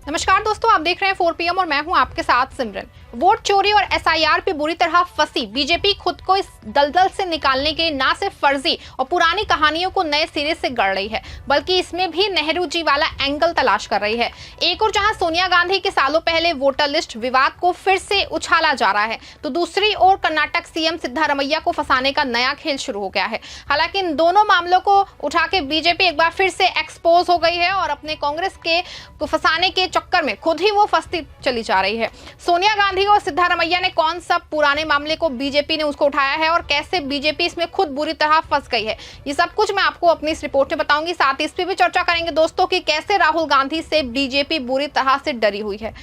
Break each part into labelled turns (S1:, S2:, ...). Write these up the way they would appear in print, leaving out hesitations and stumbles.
S1: नमस्कार दोस्तों, आप देख रहे हैं 4 PM और मैं हूं आपके साथ सिमरन। वोट चोरी और SIR पे बुरी तरह फंसी बीजेपी खुद को इस दलदल से निकालने के ना सिर्फ फर्जी और पुरानी कहानियों को नए सिरे से गढ़ रही है, बल्कि इसमें भी नेहरू जी वाला एंगल तलाश कर रही है। एक और जहां सोनिया गांधी के सालों पहले वोटर लिस्ट विवाद को फिर से उछाला जा रहा है, तो दूसरी ओर कर्नाटक CM सिद्धारमैया को फंसाने का नया खेल शुरू हो गया है। हालांकि इन दोनों मामलों को उठा के बीजेपी एक बार फिर से एक्सपोज हो गई है और अपने कांग्रेस को फंसाने के चक्कर में खुद ही वो फंसती चली जा रही है। सोनिया गांधी और सिद्धारमैया ने कौन सा पुराने मामले को बीजेपी ने उसको उठाया है और कैसे बीजेपी इसमें खुद बुरी तरह फंस गई है, ये सब कुछ मैं आपको अपनी इस रिपोर्ट में बताऊंगी। साथ ही इस पे भी चर्चा करेंगे दोस्तों कि कैसे राहुल गांधी से बीजेपी बुरी तरह से डरी हुई है।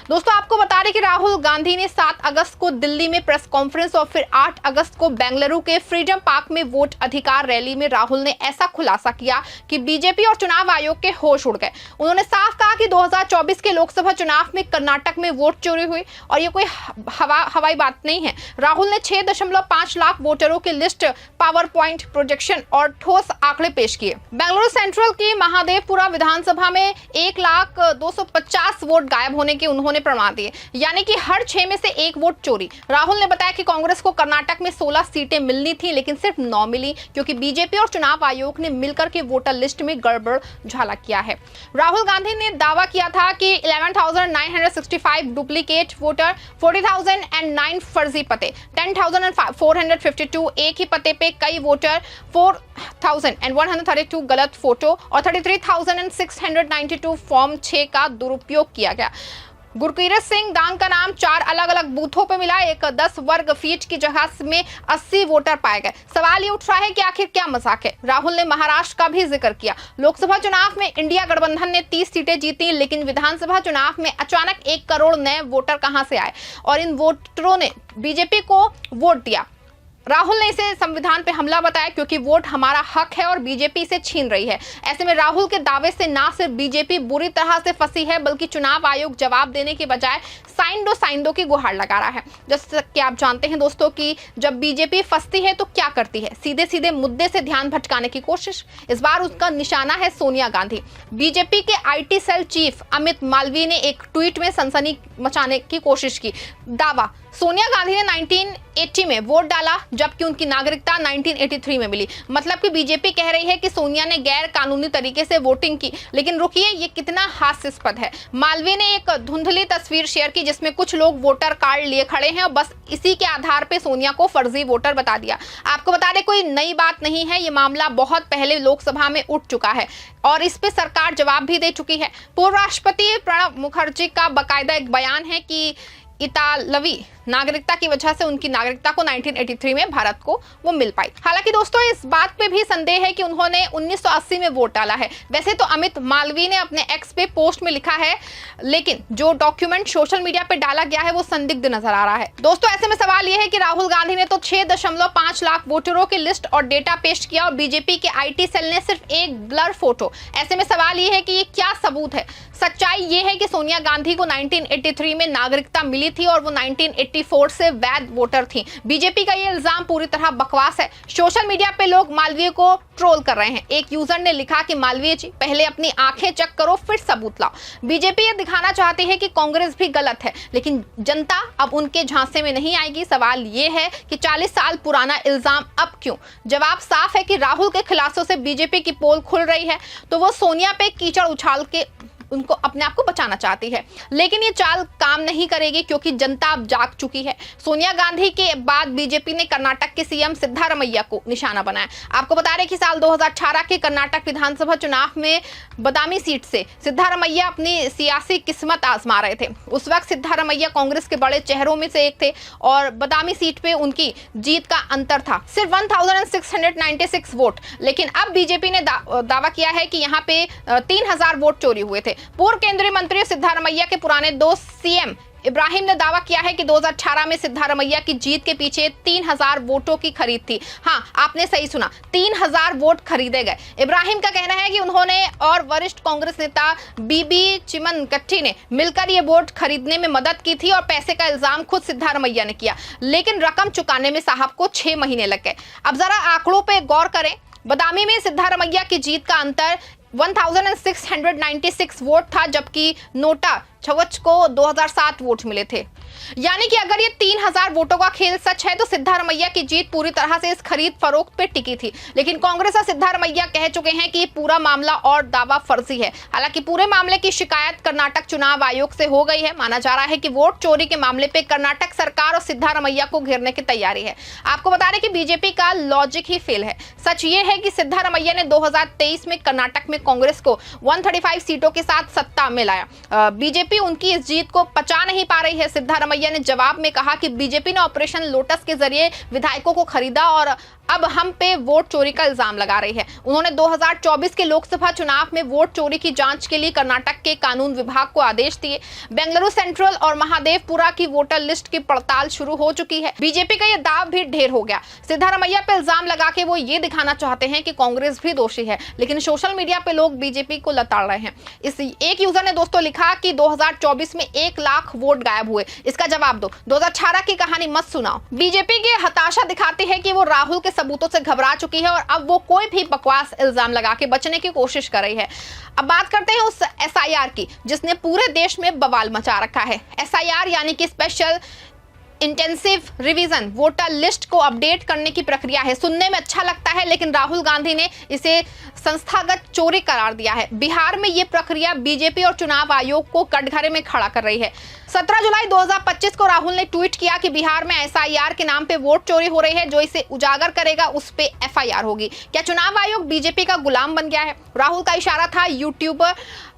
S1: दोस्तों, आपको बता दें कि राहुल गांधी ने 7 अगस्त को दिल्ली में प्रेस कॉन्फ्रेंस और फिर 8 अगस्त को बेंगलुरु के फ्रीडम पार्क में वोट अधिकार रैली में राहुल ने ऐसा खुलासा किया कि बीजेपी और चुनाव आयोग के होश उड़ गए। उन्होंने साफ कहा कि 2024 के लोकसभा चुनाव में कर्नाटक में वोट चोरी हुई और ये कोई हवाई बात नहीं है। राहुल ने 6.5 लाख वोटरों की लिस्ट, पावर पॉइंट प्रोजेक्शन और ठोस आंकड़े पेश किए। बेंगलुरु सेंट्रल की महादेवपुरा विधानसभा में 1,250 वोट गायब होने के उन्होंने प्रमाण दिए, यानी कि हर 6 में से 1 वोट चोरी। राहुल ने बताया कि कांग्रेस को कर्नाटक में 16 सीटें मिलनी थी, लेकिन सिर्फ 9 मिली क्योंकि बीजेपी और चुनाव आयोग ने मिलकर के वोटर लिस्ट में गड़बड़ झाला किया है। राहुल गांधी ने दावा किया था कि 11,965 डुप्लीकेट वोटर, 40,009 फर्जी पते, 10,452 एक ही पते पे कई वोटर, 4,132 गलत फोटो और 33,692 फॉर्म 6 का दुरुपयोग किया गया। गुरकीरत सिंह दांग का नाम 4 अलग अलग बूथों पर मिला। एक 10 वर्ग फीट की जगह में 80 वोटर पाए गए। सवाल ये उठ रहा है कि आखिर क्या मजाक है। राहुल ने महाराष्ट्र का भी जिक्र किया। लोकसभा चुनाव में इंडिया गठबंधन ने 30 सीटें जीती, लेकिन विधानसभा चुनाव में अचानक 1 करोड़ नए वोटर कहां से आए और इन वोटरों ने बीजेपी को वोट दिया। राहुल ने इसे संविधान पे हमला बताया क्योंकि वोट हमारा हक है और बीजेपी इसे छीन रही है। ऐसे में राहुल के दावे से ना सिर्फ बीजेपी बुरी तरह से फंसी है, बल्कि चुनाव आयोग जवाब देने के बजाय साइन दो की गुहार लगा रहा है। जैसे कि आप जानते हैं दोस्तों कि जब बीजेपी फंसती है तो क्या करती है, सीधे सीधे मुद्दे से ध्यान भटकाने की कोशिश। इस बार उसका निशाना है सोनिया गांधी। बीजेपी के IT cell chief Amit Malviya ने एक ट्वीट में सनसनी मचाने की कोशिश की। दावा, सोनिया गांधी ने 1980 में वोट डाला जबकि उनकी नागरिकता 1983 में मिली। मतलब कि बीजेपी कह रही है कि सोनिया ने गैर कानूनी तरीके से वोटिंग की। लेकिन रुकिए, ये कितना हास्यास्पद है। मालवीय ने एक धुंधली तस्वीर शेयर की जिसमें कुछ लोग वोटर कार्ड लिए खड़े हैं और बस इसी के आधार पे सोनिया को फर्जी वोटर बता दिया। आपको बता दें, कोई नई बात नहीं है। ये मामला बहुत पहले लोकसभा में उठ चुका है और इस पे सरकार जवाब भी दे चुकी है। पूर्व राष्ट्रपति प्रणब मुखर्जी का बाकायदा एक बयान है कि इतालवी नागरिकता की वजह से उनकी नागरिकता को 1983 में भारत को वो मिल पाई। हालांकि दोस्तों, इस बात पे भी संदेह है कि उन्होंने 1980 में वोट डाला है। वैसे तो अमित मालवीय ने अपने एक्स पे पोस्ट में लिखा है, लेकिन जो डॉक्यूमेंट सोशल मीडिया पे डाला गया है वो संदिग्ध नजर आ रहा है। दोस्तों, ऐसे में सवाल ये है कि राहुल गांधी ने तो 6.5 लाख वोटरों की लिस्ट और डेटा पेश किया और बीजेपी के IT सेल ने सिर्फ एक ब्लर फोटो। ऐसे में सवाल ये है कि ये क्या सबूत है। सच्चाई ये है कि सोनिया गांधी को 1983 में नागरिकता मिली थी और वो 1984 से वैध वोटर थी। बीजेपी का ये इल्जाम पूरी तरह बकवास है। सोशल मीडिया पे लोग मालवीय को ट्रोल कर रहे हैं। एक यूजर ने लिखा कि मालवीय जी, पहले अपनी आंखें चेक करो फिर सबूत लाओ। बीजेपी ये दिखाना चाहती है कि कांग्रेस भी गलत है, लेकिन जनता अब उनके झांसे में नहीं आएगी। सवाल ये है कि 40 साल पुराना इल्जाम अब क्यों? जवाब साफ है कि राहुल के खिलाफों से बीजेपी की पोल खुल रही है, तो वो सोनिया पे कीचड़ उछाल के उनको अपने आप को बचाना चाहती है। लेकिन ये चाल काम नहीं करेगी क्योंकि जनता अब जाग चुकी है। सोनिया गांधी के बाद बीजेपी ने कर्नाटक के CM सिद्धारमैया को निशाना बनाया। आपको बता दें कि साल 2018 के कर्नाटक विधानसभा चुनाव में बदामी सीट से सिद्धारमैया अपनी सियासी किस्मत आजमा रहे थे। उस वक्त सिद्धारमैया कांग्रेस के बड़े चेहरों में से एक थे और बदामी सीट पे उनकी जीत का अंतर था सिर्फ 1,696 वोट। लेकिन अब बीजेपी ने दावा किया है कि यहाँ पे 3,000 वोट चोरी हुए थे। पूर्व केंद्रीय मंत्री सिद्धारमैया के पुराने दोस्त CM इब्राहिम ने दावा किया है कि 2018 में सिद्धारमैया की जीत के पीछे 3,000 वोटों की खरीद थी। हाँ, आपने सही सुना, 3,000 वोट खरीदे गए। इब्राहिम का कहना है कि उन्होंने और वरिष्ठ कांग्रेस नेता बीबी चिमनकट्टी ने मिलकर ये वोट खरीदने में मदद की थी और पैसे का इल्जाम खुद सिद्धारमैया ने किया, लेकिन रकम चुकाने में साहब को 6 महीने लग गए। अब जरा आंकड़ों पर गौर करें। बदामी में सिद्धारमैया की जीत का अंतर 1696 वोट था, जबकि नोटा छवच को 2007 वोट मिले थे। यानी कि अगर ये 3000 वोटों का खेल सच है तो सिद्धारमैया की जीत पूरी तरह से इस खरीद फरोख्त पे टिकी थी। लेकिन कांग्रेस और सिद्धारमैया कह चुके हैं कि पूरा मामला और दावा फर्जी है। हालांकि पूरे मामले की शिकायत कर्नाटक चुनाव आयोग से हो गई है। माना जा रहा है कि वोट चोरी के मामले पे कर्नाटक सरकार और सिद्धारमैया को घेरने की तैयारी है। आपको बता दें कि बीजेपी का लॉजिक ही फेल है। सच ये है कि सिद्धारमैया ने 2023 में कर्नाटक में कांग्रेस को 135 सीटों के साथ सत्ता में लाया। बीजेपी उनकी इस जीत को पचा नहीं पा रही है। सिद्धारमैया ने जवाब में कहा कि बीजेपी ने ऑपरेशन लोटस के जरिए विधायकों को खरीदा और अब हम पे वोट चोरी का इल्जाम लगा रही है। उन्होंने 2024 के लोकसभा चुनाव में वोट चोरी की जांच के लिए कर्नाटक के कानून विभाग को आदेश दिए। बेंगलुरु सेंट्रल और महादेवपुरा की वोटर लिस्ट की पड़ताल शुरू हो चुकी है। बीजेपी का यह दाव भी ढेर हो गया। सिद्धारमैया पे इल्जाम लगा के वो ये दिखाना चाहते हैं कि कांग्रेस भी दोषी है, लेकिन सोशल मीडिया पे लोग बीजेपी को लताड़ रहे हैं। इस एक यूजर ने दोस्तों लिखा कि 2024 में 1 लाख वोट गायब हुए, इसका जवाब दो। 2018 की कहानी मत सुनाओ। बीजेपी की हताशा दिखाती है कि वो राहुल के सबूतों से घबरा चुकी है और अब वो कोई भी बकवास इल्जाम लगा के बचने की कोशिश कर रही है। अब बात करते हैं उस एसआईआर की जिसने पूरे देश में बवाल मचा रखा है। एसआईआर यानी कि special intensive revision voter list को अपडेट करने की प्रक्रिया है। सुनने में अच्छा लगता है, लेकिन राहुल गांधी ने इसे संस्थागत चोरी करार दिया है। बिहार में ये प्रक्रिया बीजेपी और चुनाव आयोग को कटघरे में खड़ा कर रही है। 17 जुलाई 2025 को राहुल ने ट्वीट किया कि बिहार में एसआईआर के नाम पे वोट चोरी हो रही है। जो इसे उजागर करेगा उस पे एफआईआर होगी। क्या चुनाव आयोग बीजेपी का गुलाम बन गया है? राहुल का इशारा था यूट्यूबर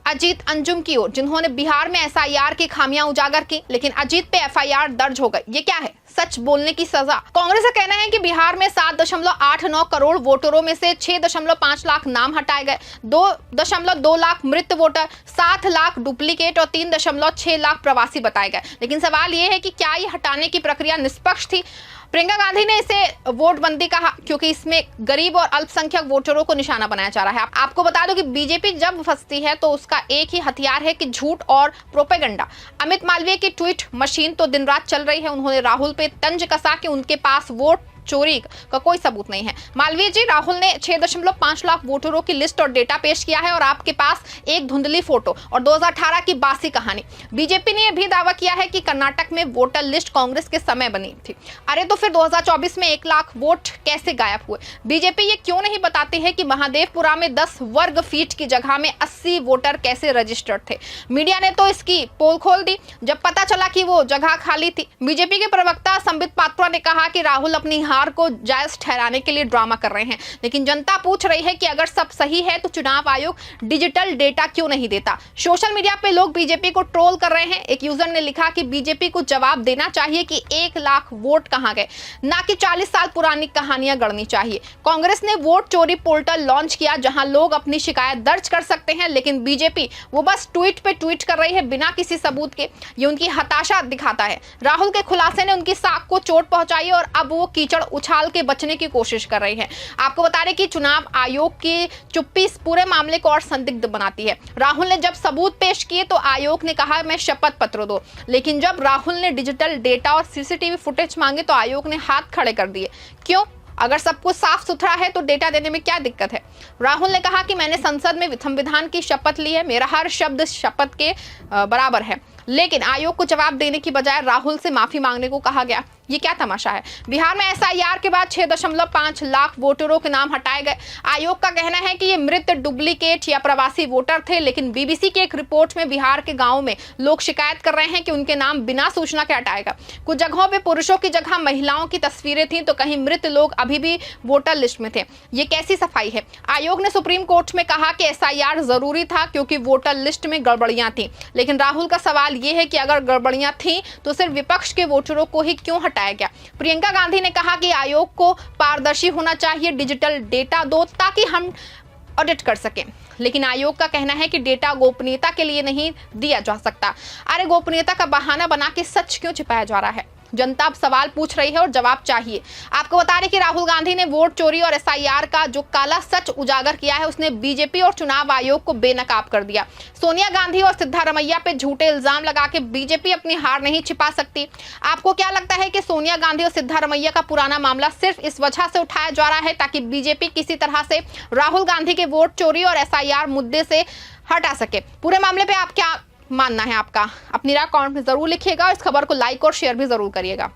S1: अजीत अंजुम की ओर, जिन्होंने बिहार में एसआईआर की खामियां उजागर की, लेकिन अजीत पे एफआईआर दर्ज हो गई। ये क्या है? सच बोलने की सजा। कांग्रेस का कहना है कि बिहार में 7.89 करोड़ वोटरों में से 6.5 लाख नाम हटाए गए, 2.2 लाख मृत वोटर, 7 लाख डुप्लीकेट और 3.6 लाख प्रवासी बताए गए। लेकिन सवाल यह है कि क्या ये हटाने की प्रक्रिया निष्पक्ष थी? प्रियंका गांधी ने इसे वोटबंदी कहा क्योंकि इसमें गरीब और अल्पसंख्यक वोटरों को निशाना बनाया जा रहा है। आपको बता दो कि बीजेपी जब फंसती है तो उसका एक ही हथियार है कि झूठ और प्रोपेगेंडा। अमित मालवीय की ट्वीट मशीन तो दिन रात चल रही है। उन्होंने राहुल पे तंज कसा कि उनके पास वोट चोरी का कोई सबूत नहीं है। मालवीय जी, राहुल ने 6.5 लाख वोटरों की लिस्ट और डेटा पेश किया है और आपके पास एक धुंधली फोटो और 2018 की बासी कहानी। बीजेपी ने यह भी दावा किया है कि कर्नाटक में वोटर लिस्ट कांग्रेस के समय बनी थी। अरे तो फिर 2024 में 1 लाख वोट कैसे गायब हुए? बीजेपी ये क्यों नहीं बताती है कि महादेवपुरा में 10 वर्ग फीट की जगह में 80 वोटर कैसे रजिस्टर्ड थे? मीडिया ने तो इसकी पोल खोल दी जब पता चला कि वो जगह खाली थी। बीजेपी के प्रवक्ता संबित पात्रा ने कहा कि राहुल अपनी हार को जायज ठहराने के लिए ड्रामा कर रहे हैं, लेकिन जनता पूछ रही है कि अगर सब सही है तो चुनाव आयोग डिजिटल डेटा क्यों नहीं देता? सोशल मीडिया पे लोग बीजेपी को ट्रोल कर रहे हैं। एक यूजर ने लिखा कि बीजेपी को जवाब देना चाहिए कि 1 लाख वोट कहां गए, ना कि 40 साल पुरानी कहानियां गढ़नी चाहिए। कांग्रेस ने वोट चोरी पोर्टल लॉन्च किया जहां लोग अपनी शिकायत दर्ज कर सकते हैं, लेकिन बीजेपी वो बस ट्वीट पे ट्वीट कर रही है बिना किसी सबूत के। ये उनकी हताशा दिखाता है। राहुल के खुलासे ने उनकी साख को चोट पहुंचाई और अब वो कीचड़ उछाल के बचने की कोशिश कर रही है। आपको बता दें कि चुनाव आयोग की चुप्पी इस पूरे मामले को और संदिग्ध बनाती है। राहुल ने जब सबूत पेश किए तो आयोग ने कहा मैं शपथ पत्र दो, लेकिन जब राहुल ने डिजिटल डेटा और सीसीटीवी फुटेज मांगे तो आयोग ने हाथ खड़े कर दिए। क्यों? अगर सब कुछ साफ सुथरा है तो डेटा देने में क्या दिक्कत है? राहुल ने कहा कि मैंने संसद में संविधान की शपथ ली है, मेरा हर शब्द शपथ के बराबर है, लेकिन आयोग को जवाब देने की बजाय राहुल से माफी मांगने को कहा गया। ये क्या तमाशा है? बिहार में एसआईआर के बाद 6.5 लाख वोटरों के नाम हटाए गए। आयोग का कहना है कि ये मृत डुप्लीकेट या प्रवासी वोटर थे, लेकिन बीबीसी की एक रिपोर्ट में बिहार के गांवों में लोग शिकायत कर रहे हैं कि उनके नाम बिना सूचना के हटाए गए। कुछ जगहों पे पुरुषों की जगह महिलाओं की तस्वीरें थी, तो कहीं मृत लोग अभी भी वोटर लिस्ट में थे। ये कैसी सफाई है? आयोग ने सुप्रीम कोर्ट में कहा कि एसआईआर जरूरी था क्योंकि वोटर लिस्ट में गड़बड़ियां थी, लेकिन राहुल का सवाल ये है कि अगर गड़बड़ियां थी तो सिर्फ विपक्ष के वोटरों को ही क्यों हटाया गया? प्रियंका गांधी ने कहा कि आयोग को पारदर्शी होना चाहिए, डिजिटल डेटा दो ताकि हम ऑडिट कर सकें, लेकिन आयोग का कहना है कि डेटा गोपनीयता के लिए नहीं दिया जा सकता। अरे गोपनीयता का बहाना बना के सच क्यों छिपाया जा रहा है? जनता अब सवाल पूछ रही है और जवाब चाहिए। आपको बता दें कि राहुल गांधी ने वोट चोरी और एसआईआर का जो काला सच उजागर किया है, उसने बीजेपी और चुनाव आयोग को बेनकाब कर दिया। सोनिया गांधी और सिद्धारमैया पे झूठे इल्जाम लगा के बीजेपी अपनी हार नहीं छिपा सकती। आपको क्या लगता है कि सोनिया गांधी और सिद्धारमैया का पुराना मामला सिर्फ इस वजह से उठाया जा रहा है ताकि बीजेपी किसी तरह से राहुल गांधी के वोट चोरी और एसआईआर मुद्दे से हटा सके? पूरे मामले पे आप क्या मानना है आपका? अपनी राय कमेंट में जरूर लिखिएगा और इस खबर को लाइक और शेयर भी जरूर करिएगा।